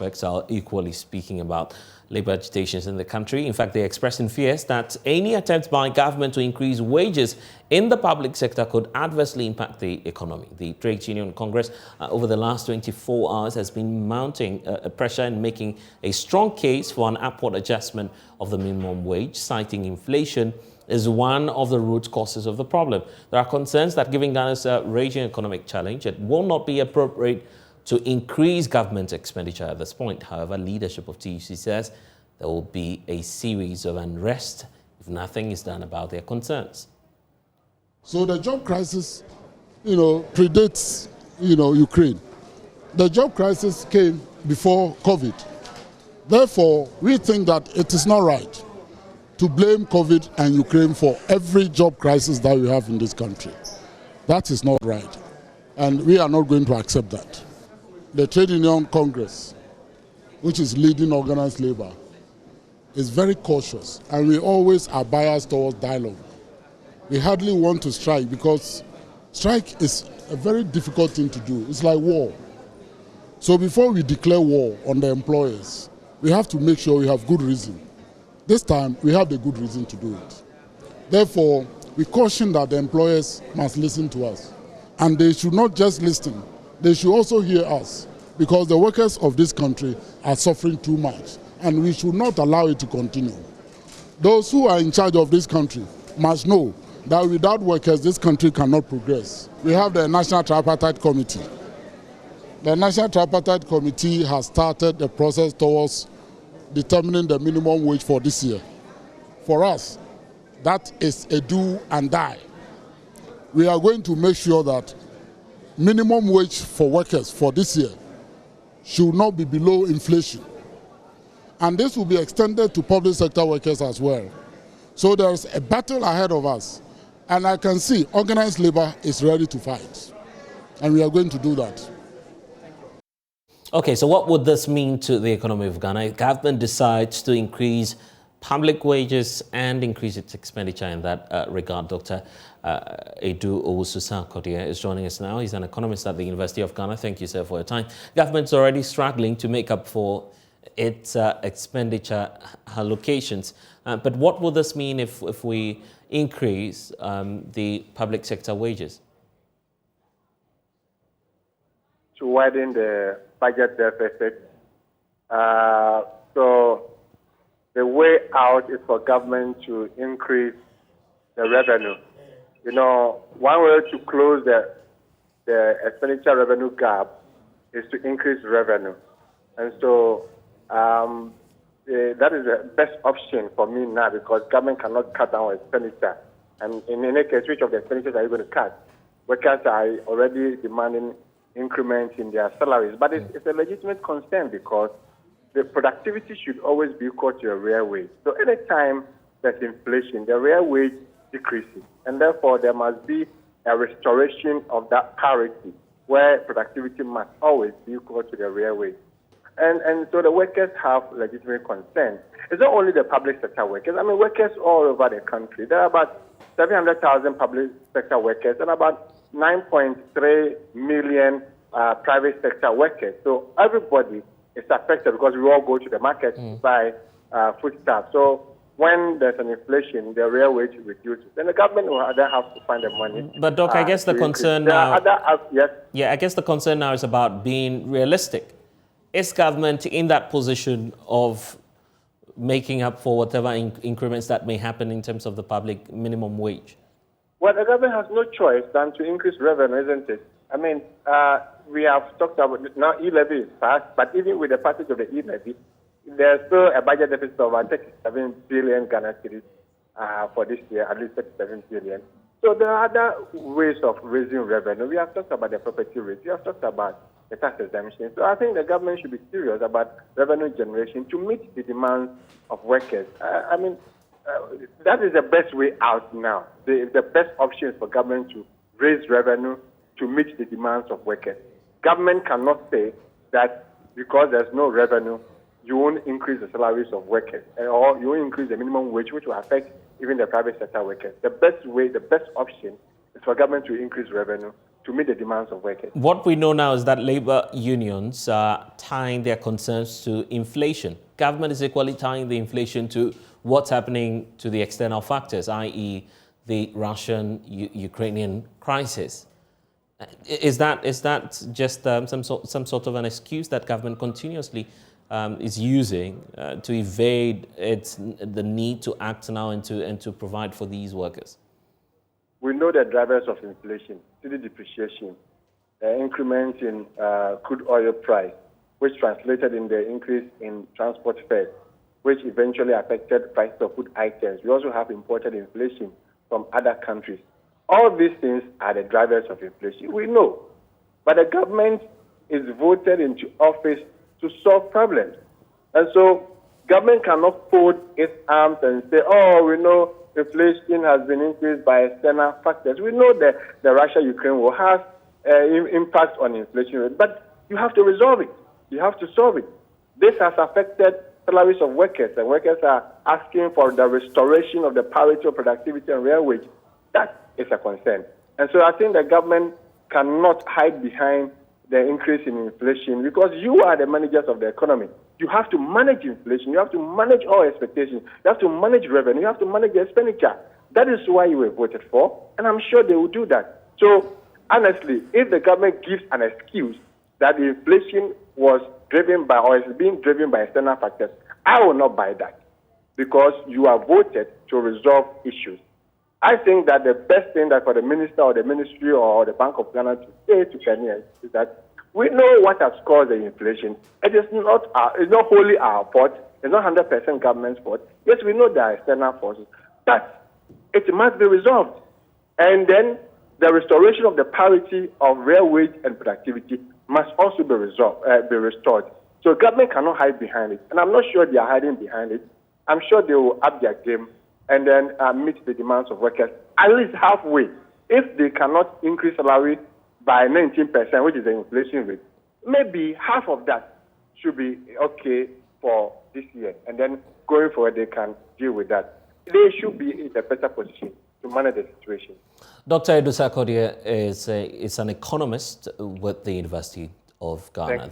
aspects are equally speaking about labor agitations in the country. In fact, they're expressing fears that any attempt by government to increase wages in the public sector could adversely impact the economy. The Trade Union Congress over the last 24 hours has been mounting pressure and making a strong case for an upward adjustment of the minimum wage, citing inflation is one of the root causes of the problem. There are concerns that given Ghana's raging economic challenge, it will not be appropriate to increase government expenditure at this point. However, leadership of TUC says there will be a series of unrest if nothing is done about their concerns. So the job crisis, predates, Ukraine. The job crisis came before COVID. Therefore, we think that it is not right to blame COVID and Ukraine for every job crisis that we have in this country. That is not right. And we are not going to accept that. The Trade Union Congress, which is leading organized labor, is very cautious, and we always are biased towards dialogue. We hardly want to strike because strike is a very difficult thing to do. It's like war. So before we declare war on the employers, we have to make sure we have good reason. This time, we have the good reason to do it. Therefore, we caution that the employers must listen to us. And they should not just listen, they should also hear us, because the workers of this country are suffering too much, and we should not allow it to continue. Those who are in charge of this country must know that without workers, this country cannot progress. We have the National Tripartite Committee. The National Tripartite Committee has started the process towards determining the minimum wage for this year. For us, that is a do and die. We are going to make sure that minimum wage for workers for this year should not be below inflation. And this will be extended to public sector workers as well. So there's a battle ahead of us. And I can see organized labor is ready to fight. And we are going to do that. Okay, so what would this mean to the economy of Ghana if government decides to increase public wages and increase its expenditure in that regard? Dr. Edu Owusu-Sarkodie is joining us now. He's an economist at the University of Ghana. Thank you, sir, for your time. Government's already struggling to make up for its expenditure allocations. But what will this mean if we increase the public sector wages? To widen the budget deficit. So the way out is for government to increase the revenue. One way to close the expenditure revenue gap is to increase revenue. And so that is the best option for me now, because government cannot cut down expenditure. And in any case, which of the expenditures are you going to cut? Workers are already demanding increments in their salaries. But it's a legitimate concern, because the productivity should always be equal to a real wage. So anytime there's inflation, the real wage decreases. And therefore, there must be a restoration of that parity, where productivity must always be equal to the real wage. And so the workers have legitimate concern. It's not only the public sector workers. I mean, workers all over the country. There are about 700,000 public sector workers and about 9.3 million private sector workers. So everybody is affected, because we all go to the market to buy foodstuffs. So when there's an inflation, the real wage reduces. Then the government will either have to find the money. But Doc, I guess the concern now... yes? Yeah, I guess the concern now is about being realistic. Is government in that position of making up for whatever increments that may happen in terms of the public minimum wage? Well, the government has no choice than to increase revenue, isn't it? I mean, we have talked about it. Now e-levy is passed, but even with the passage of the e-levy, there's still a budget deficit of 37 billion Ghana cedis for this year, at least 37 billion. So there are other ways of raising revenue. We have talked about the property rate. We have talked about the tax exemption. So I think the government should be serious about revenue generation to meet the demands of workers. That is the best way out now. The best option is for government to raise revenue to meet the demands of workers. Government cannot say that because there's no revenue, you won't increase the salaries of workers, or you won't increase the minimum wage, which will affect even the private sector workers. The best way, the best option is for government to increase revenue to meet the demands of workers. What we know now is that labor unions are tying their concerns to inflation. Government is equally tying the inflation to what's happening to the external factors, i.e. the Russian-Ukrainian crisis. Is that just some sort of an excuse that government continuously is using to evade the need to act now and to provide for these workers? We know the drivers of inflation, city depreciation, increments in crude oil price, which translated in the increase in transport fares, which eventually affected prices of food items. We also have imported inflation from other countries. All these things are the drivers of inflation. We know. But the government is voted into office to solve problems. And so government cannot fold its arms and say, oh, we know inflation has been increased by external factors. We know that the Russia-Ukraine war has impact on inflation rate, but you have to resolve it. You have to solve it. This has affected salaries of workers, and workers are asking for the restoration of the parity of productivity and real wage. That is a concern. And so I think the government cannot hide behind the increase in inflation because you are the managers of the economy. You have to manage inflation. You have to manage all expectations. You have to manage revenue. You have to manage expenditure. That is why you were voted for, and I'm sure they will do that. So, honestly, if the government gives an excuse that the inflation was driven by or is being driven by external factors, I will not buy that because you are voted to resolve issues. I think that the best thing that for the minister or the ministry or the Bank of Ghana to say to Kenyans is that we know what has caused the inflation. It is not wholly our fault. It's not 100% government's fault. Yes, we know there are external forces, but it must be resolved. And then the restoration of the parity of real wage and productivity must also be restored. So government cannot hide behind it. And I'm not sure they are hiding behind it. I'm sure they will up their game and then meet the demands of workers at least halfway. If they cannot increase salary by 19%, which is the inflation rate, maybe half of that should be okay for this year. And then going forward, they can deal with that. They should be in a better position to manage the situation. Dr. Edu Sarkodie is an economist with the University of Ghana.